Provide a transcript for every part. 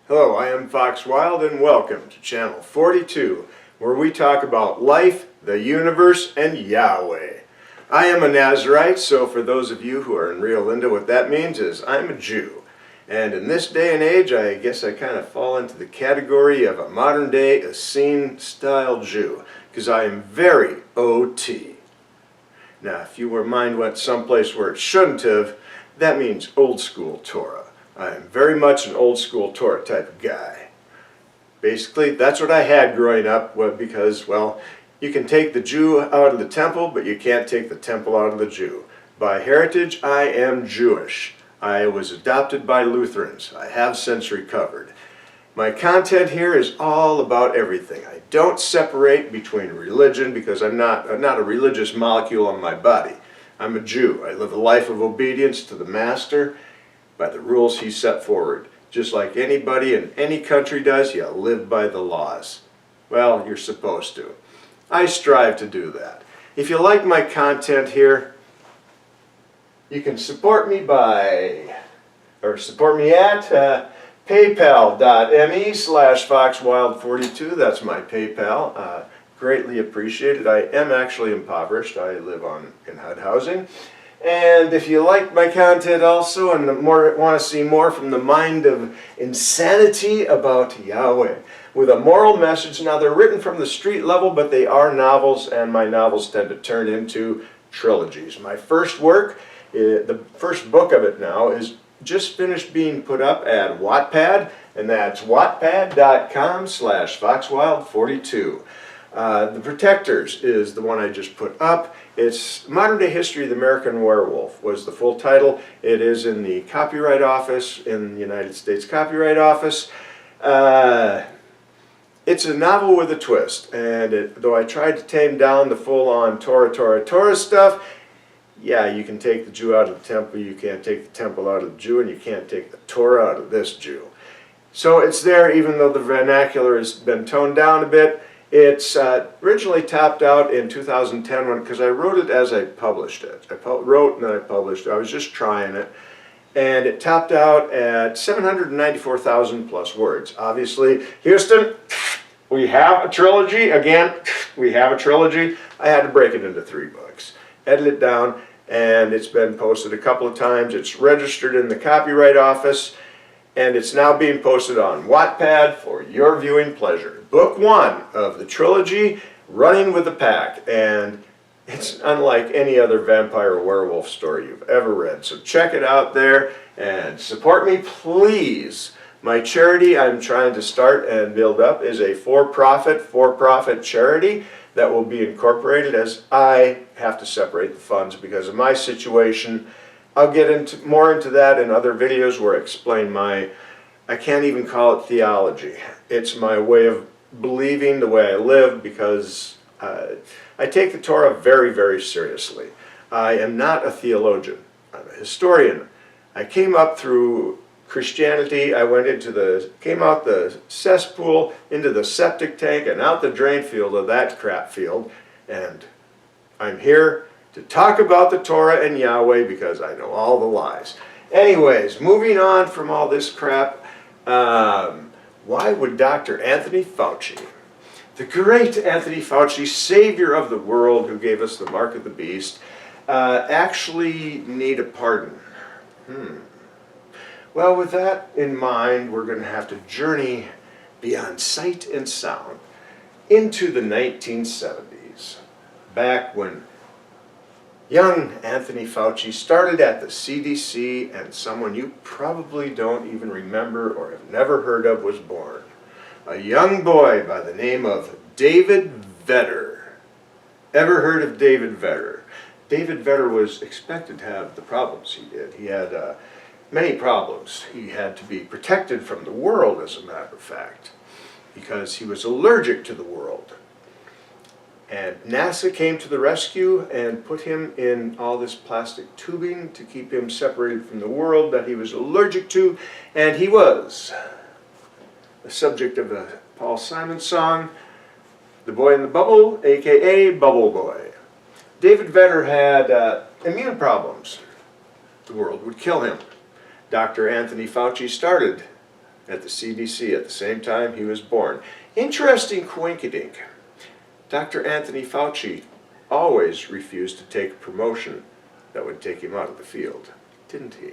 Hello, I am Fox Wild and welcome to Channel 42, where we talk about life, the universe, and Yahweh. I am a Nazarite, so for those of you who are in Rio Linda, what that means is I'm a Jew. And in this day and age, I guess I kind of fall into the category of a modern-day Essene-style Jew, because I am very OT. Now, if your mind went someplace where it shouldn't have, that means Old School Torah. I am very much an Old School Torah type of guy. Basically, that's what I had growing up because, well, you can take the Jew out of the temple, but you can't take the temple out of the Jew. By heritage, I am Jewish. I was adopted by Lutherans. I have since recovered. My content here is all about everything. I don't separate between religion because I'm not a religious molecule on my body. I'm a Jew. I live a life of obedience to the Master by the rules he set forward. Just like anybody in any country does, you live by the laws. Well, you're supposed to. I strive to do that. If you like my content here, you can support me support me at paypal.me/foxwild42. That's my PayPal. Greatly appreciated. I am actually impoverished. I live in HUD housing. And if you like my content also and want to see more from the mind of insanity about Yahweh with a moral message, now they're written from the street level, but they are novels, and my novels tend to turn into trilogies. My first work, the first book of it now, is just finished being put up at Wattpad, and that's wattpad.com/foxwild42. The Protectors is the one I just put up. It's Modern Day History of the American Werewolf was the full title. It is in the Copyright Office, in the United States Copyright Office. It's a novel with a twist, and though I tried to tame down the full-on Torah stuff, yeah, you can take the Jew out of the temple, you can't take the temple out of the Jew, and you can't take the Torah out of this Jew. So it's there, even though the vernacular has been toned down a bit. It's originally topped out in 2010 because I wrote it as I published it. I wrote and then I published it. I was just trying it. And it topped out at 794,000 plus words. Obviously, Houston, we have a trilogy. Again, we have a trilogy. I had to break it into 3 books, edit it down, and it's been posted a couple of times. It's registered in the Copyright Office, and it's now being posted on Wattpad for your viewing pleasure. Book 1 of the trilogy, Running with the Pack, and it's unlike any other vampire or werewolf story you've ever read. So check it out there and support me, please. My charity I'm trying to start and build up is a for-profit charity that will be incorporated, as I have to separate the funds because of my situation. I'll get more into that in other videos where I explain I can't even call it theology. It's my way of believing, the way I live, because I take the Torah very, very seriously. I am not a theologian. I'm a historian. I came up through Christianity. I came out the cesspool, into the septic tank, and out the drain field of that crap field. And I'm here to talk about the Torah and Yahweh because I know all the lies. Anyways, moving on from all this crap, why would Dr. Anthony Fauci, the great Anthony Fauci, savior of the world who gave us the mark of the beast, actually need a pardon? Well, with that in mind, we're going to have to journey beyond sight and sound into the 1970s, back when young Anthony Fauci started at the CDC and someone you probably don't even remember or have never heard of was born. A young boy by the name of David Vetter. Ever heard of David Vetter? David Vetter was expected to have the problems he did. He had many problems. He had to be protected from the world, as a matter of fact, because he was allergic to the world. And NASA came to the rescue and put him in all this plastic tubing to keep him separated from the world that he was allergic to. And he was the subject of a Paul Simon song, The Boy in the Bubble, a.k.a. Bubble Boy. David Vetter had immune problems. The world would kill him. Dr. Anthony Fauci started at the CDC at the same time he was born. Interesting coinkydink. Dr. Anthony Fauci always refused to take a promotion that would take him out of the field, didn't he?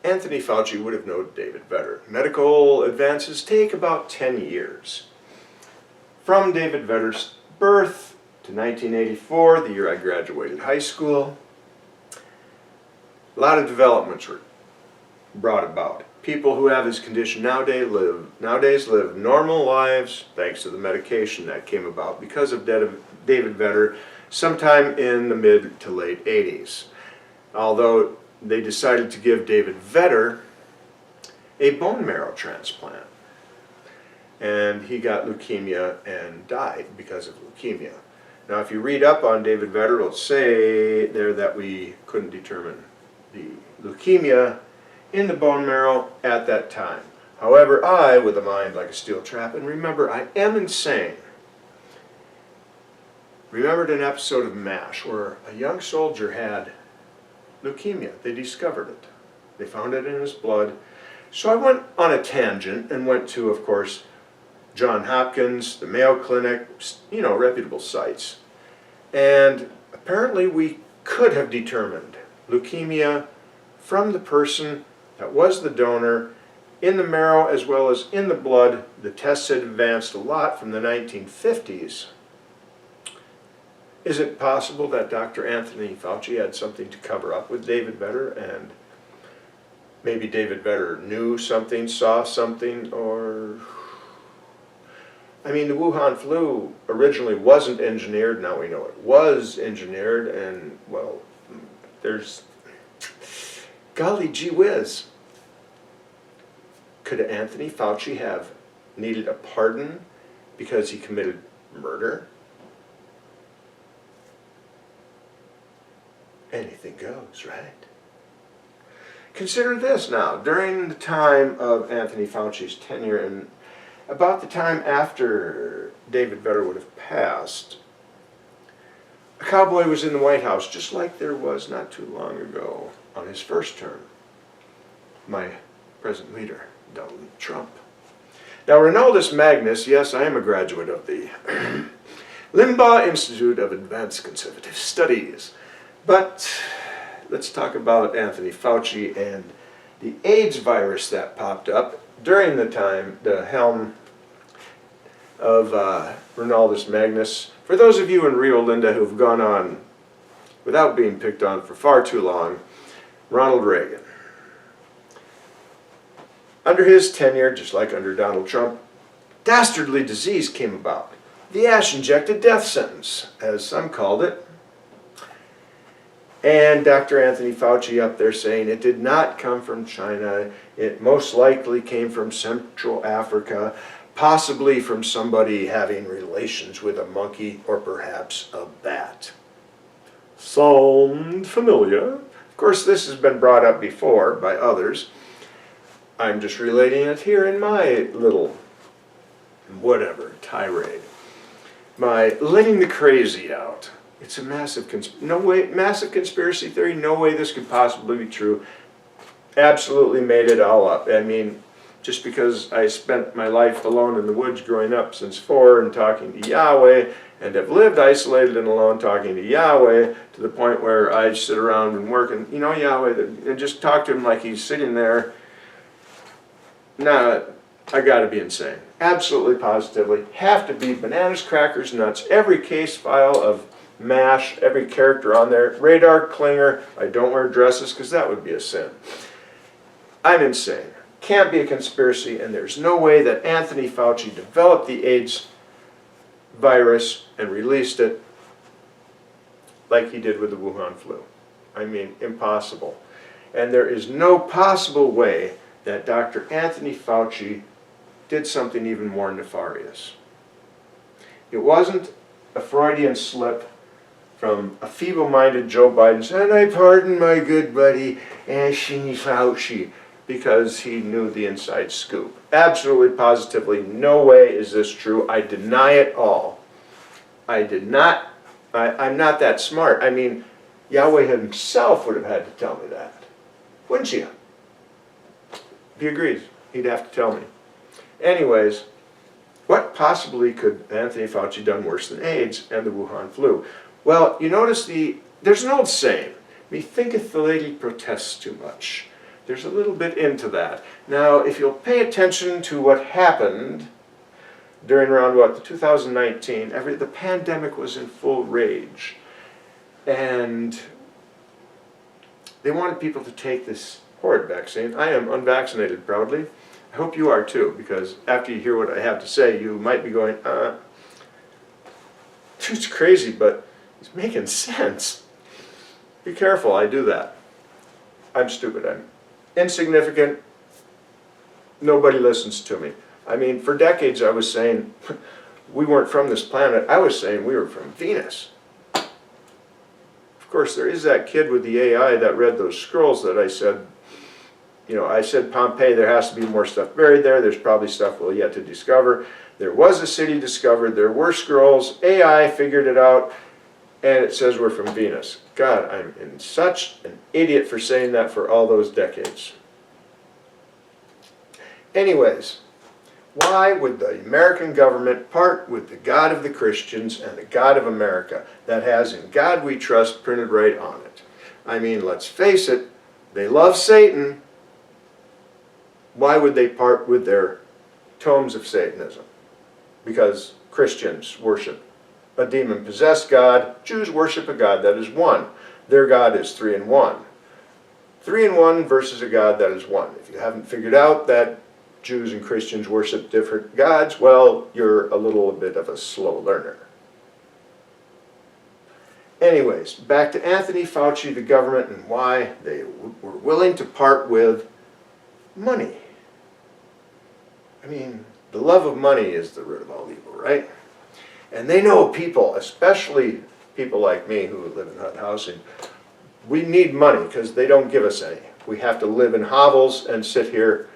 Anthony Fauci would have known David Vedder. Medical advances take about 10 years. From David Vedder's birth to 1984, the year I graduated high school, a lot of developments were brought about. People who have this condition nowadays live normal lives thanks to the medication that came about because of David Vedder sometime in the mid to late 80s. Although they decided to give David Vedder a bone marrow transplant. And he got leukemia and died because of leukemia. Now if you read up on David Vedder, it'll say there that we couldn't determine the leukemia in the bone marrow at that time. However, I, with a mind like a steel trap, and remember, I am insane, remembered an episode of MASH where a young soldier had leukemia. They discovered it. They found it in his blood. So I went on a tangent and went to, of course, Johns Hopkins, the Mayo Clinic, reputable sites. And apparently we could have determined leukemia from the person that was the donor in the marrow as well as in the blood. The tests had advanced a lot from the 1950s. Is it possible that Dr. Anthony Fauci had something to cover up with David Vedder, and maybe David Vedder knew something, saw something, or... I mean, the Wuhan flu originally wasn't engineered. Now we know it was engineered, and, well, there's... Golly gee whiz. Could Anthony Fauci have needed a pardon because he committed murder? Anything goes, right? Consider this now. During the time of Anthony Fauci's tenure, and about the time after David Vedder would have passed, a cowboy was in the White House, just like there was not too long ago on his first term. My present leader, Donald Trump. Now, Ronaldus Magnus, yes, I am a graduate of the Limbaugh Institute of Advanced Conservative Studies. But let's talk about Anthony Fauci and the AIDS virus that popped up during the time, the helm of Ronaldus Magnus. For those of you in Rio Linda who've gone on without being picked on for far too long, Ronald Reagan. Under his tenure, just like under Donald Trump, dastardly disease came about. The ash-injected death sentence, as some called it. And Dr. Anthony Fauci up there saying it did not come from China. It most likely came from Central Africa, possibly from somebody having relations with a monkey or perhaps a bat. Sound familiar? Of course, this has been brought up before by others. I'm just relating it here in my little, whatever, tirade. My letting the crazy out. It's a massive conspiracy theory. No way this could possibly be true. Absolutely made it all up. I mean, just because I spent my life alone in the woods growing up since 4 and talking to Yahweh, and have lived isolated and alone talking to Yahweh to the point where I sit around and work and, Yahweh, and just talk to him like he's sitting there. Nah, I gotta be insane. Absolutely, positively. Have to be bananas, crackers, nuts. Every case file of MASH, every character on there. Radar, Klinger. I don't wear dresses because that would be a sin. I'm insane. Can't be a conspiracy, and there's no way that Anthony Fauci developed the AIDS virus and released it like he did with the Wuhan flu. I mean, impossible. And there is no possible way that Dr. Anthony Fauci did something even more nefarious. It wasn't a Freudian slip from a feeble-minded Joe Biden saying, I pardon my good buddy Anthony Fauci, because he knew the inside scoop. Absolutely, positively, no way is this true. I deny it all. I did not I'm not that smart. I mean, Yahweh himself would have had to tell me that. Wouldn't you? He agrees. He'd have to tell me. Anyways, what possibly could Anthony Fauci done worse than AIDS and the Wuhan flu? Well, you notice there's an old saying, methinketh the lady protests too much. There's a little bit into that. Now, if you'll pay attention to what happened during around, the 2019, the pandemic was in full rage. And they wanted people to take this horrid vaccine. I am unvaccinated, proudly. I hope you are too, because after you hear what I have to say, you might be going, it's crazy, but it's making sense. Be careful, I do that. I'm stupid, I'm insignificant. Nobody listens to me. I mean, for decades I was saying we weren't from this planet. I was saying we were from Venus. Of course, there is that kid with the AI that read those scrolls that I said, I said Pompeii, there has to be more stuff buried there. There's probably stuff we'll yet to discover. There was a city discovered. There were scrolls. AI figured it out, and it says we're from Venus. God, I'm such an idiot for saying that for all those decades. Anyways, why would the American government part with the God of the Christians and the God of America that has "In God We Trust" printed right on it? I mean, let's face it, they love Satan. Why would they part with their tomes of Satanism? Because Christians worship a demon-possessed God. Jews worship a God that is one. Their God is 3 in 1. 3 in 1 versus a God that is one. If you haven't figured out that Jews and Christians worship different gods, well, you're a little bit of a slow learner. Anyways, back to Anthony Fauci, the government, and why they were willing to part with money. I mean, the love of money is the root of all evil, right? And they know people, especially people like me who live in HUD housing, we need money because they don't give us any. We have to live in hovels and sit here,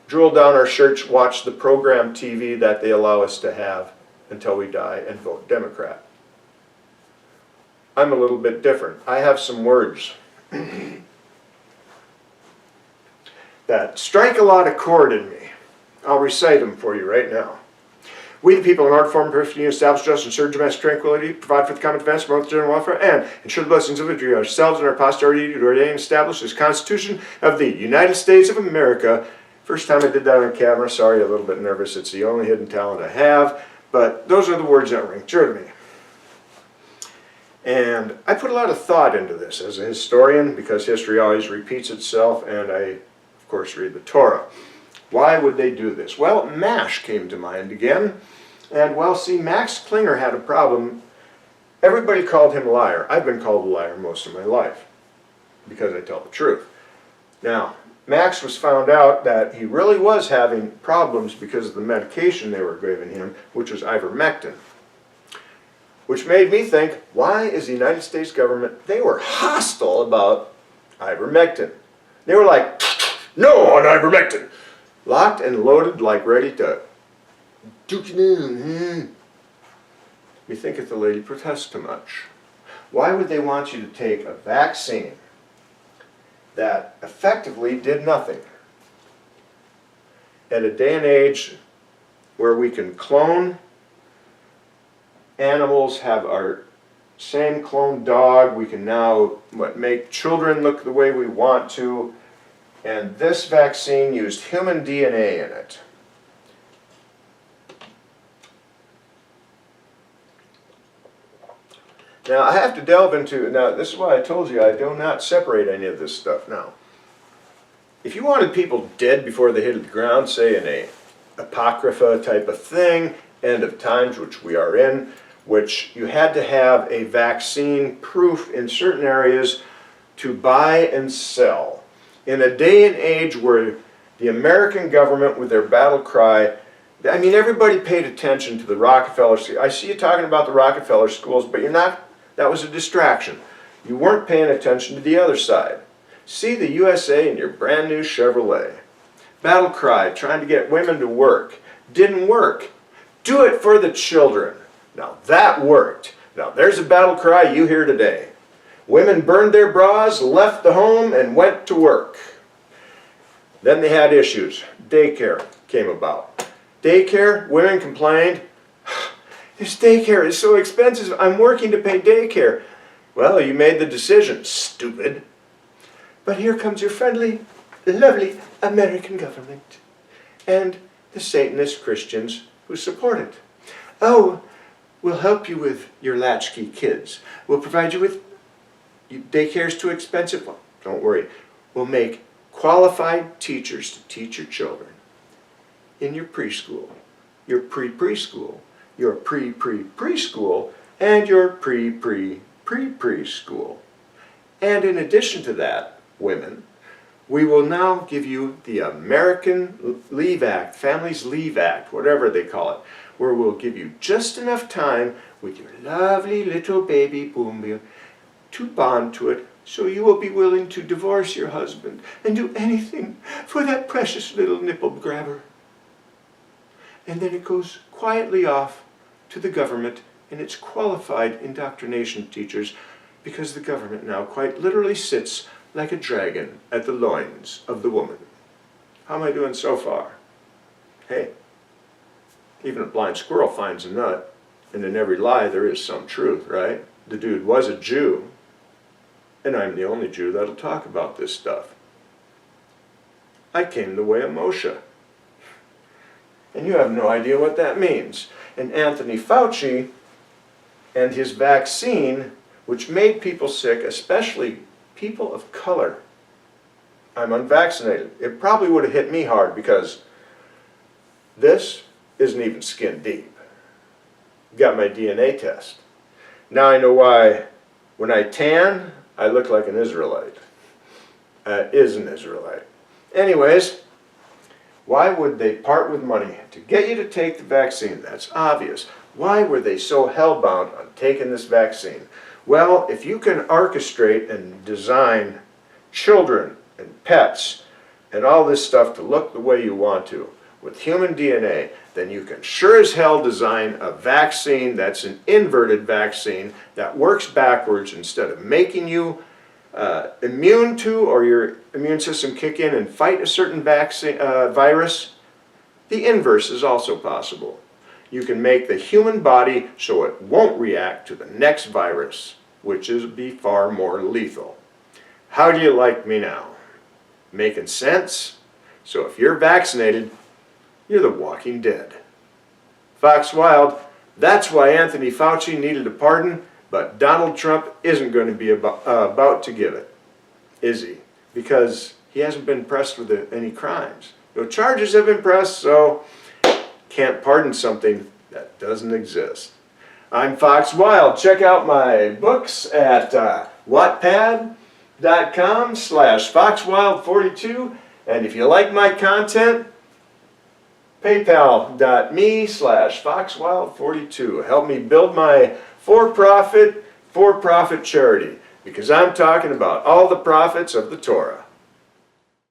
drool down our shirts, watch the program TV that they allow us to have until we die, and vote Democrat. I'm a little bit different. I have some words that strike a lot of chord in me. I'll recite them for you right now. We, the people, in order to form a perfect union, establish justice, ensure domestic tranquility, provide for the common defense, promote the general welfare, and ensure the blessings of victory ourselves and our posterity to ordain and establish this Constitution of the United States of America. First time I did that on camera, sorry, a little bit nervous. It's the only hidden talent I have, but those are the words that ring true to me. And I put a lot of thought into this as a historian, because history always repeats itself, and I, of course, read the Torah. Why would they do this? Well, MASH came to mind again. And, well, see, Max Klinger had a problem. Everybody called him a liar. I've been called a liar most of my life because I tell the truth. Now, Max was found out that he really was having problems because of the medication they were giving him, which was ivermectin. Which made me think, why is the United States government, they were hostile about ivermectin. They were like, no on ivermectin. Locked and loaded, like ready to duke it in. Methinketh the lady protests too much. Why would they want you to take a vaccine that effectively did nothing? At a day and age where we can clone animals, have our same clone dog, we can now make children look the way we want to, and this vaccine used human DNA in it. Now, I have to delve into, now this is why I told you I do not separate any of this stuff now. If you wanted people dead before they hit the ground, say in a apocrypha type of thing, end of times, which we are in, which you had to have a vaccine proof in certain areas to buy and sell. In a day and age where the American government with their battle cry, I mean, everybody paid attention to the Rockefeller. I see you talking about the Rockefeller schools, but you're not, that was a distraction. You weren't paying attention to the other side. See the USA in your brand new Chevrolet. Battle cry, trying to get women to work. Didn't work. Do it for the children. Now that worked. Now there's a battle cry you hear today. Women burned their bras, left the home, and went to work. Then they had issues. Daycare came about. Daycare, women complained, this daycare is so expensive, I'm working to pay daycare. Well, you made the decision, stupid. But here comes your friendly, lovely American government and the Satanist Christians who support it. Oh, we'll help you with your latchkey kids. We'll provide you with, daycare's too expensive. Well, don't worry. We'll make qualified teachers to teach your children in your preschool, your pre-preschool, your pre-pre-preschool, and your pre-pre-pre-preschool. And in addition to that, women, we will now give you the American Leave Act, Families Leave Act, whatever they call it, where we'll give you just enough time with your lovely little baby boom to bond to it, so you will be willing to divorce your husband and do anything for that precious little nipple grabber. And then it goes quietly off to the government and its qualified indoctrination teachers, because the government now quite literally sits like a dragon at the loins of the woman. How am I doing so far? Hey, even a blind squirrel finds a nut, and in every lie there is some truth, right? The dude was a Jew, and I'm the only Jew that'll talk about this stuff. I came the way of Moshe. And you have no idea what that means. And Anthony Fauci and his vaccine, which made people sick, especially people of color. I'm unvaccinated. It probably would have hit me hard, because this isn't even skin deep. Got my DNA test. Now I know why when I tan, I look like an Israelite. Is an Israelite. Anyways, why would they part with money to get you to take the vaccine? That's obvious. Why were they so hell-bound on taking this vaccine? Well, if you can orchestrate and design children and pets and all this stuff to look the way you want to with human DNA, then you can sure as hell design a vaccine that's an inverted vaccine that works backwards. Instead of making you immune to, or your immune system kick in and fight a certain virus, the inverse is also possible. You can make the human body so it won't react to the next virus, which is be far more lethal. How do you like me now? Making sense? So if you're vaccinated, you're the walking dead. Fox Wild, that's why Anthony Fauci needed a pardon, but Donald Trump isn't going to be about to give it, is he? Because he hasn't been pressed with any crimes. No charges have been pressed, so can't pardon something that doesn't exist. I'm Fox Wild. Check out my books at wattpad.com/foxwild42. And if you like my content, paypal.me/foxwild42. Help me build my for-profit charity, because I'm talking about all the prophets of the Torah.